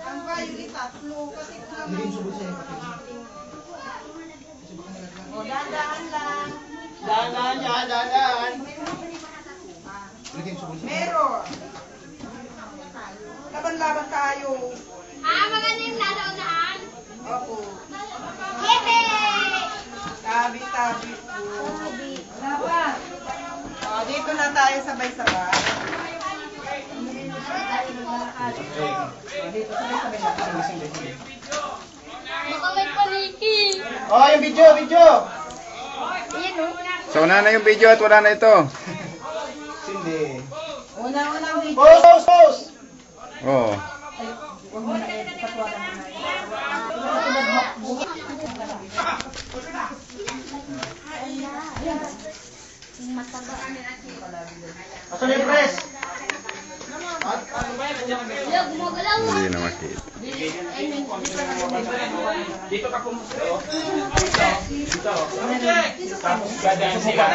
Ang violet tatlo kasi Hindi yung subod sa'yo. O, dadaan lang. Dadaan. Hindi yung subod sa'yo. Meron. Laban-laban tayo. Maganda yung nasa unahan. Opo. Yay! Tabi-tabi po. Laban. O, dito na tayo sabay-sabay. Dito sabay-sabay na tayo. Baka may paliki. Oh, yung video. Ayan o. So, wala na yung video at wala na ito. Hindi. Unang-unang video. Pause. Oo. Huwag mo na kayo. Patwagan mo na. Asan yung press? Yo, gumagalaw. Hindi na makita. Dito ka pumunta. Dito. Tapos dadaan sila.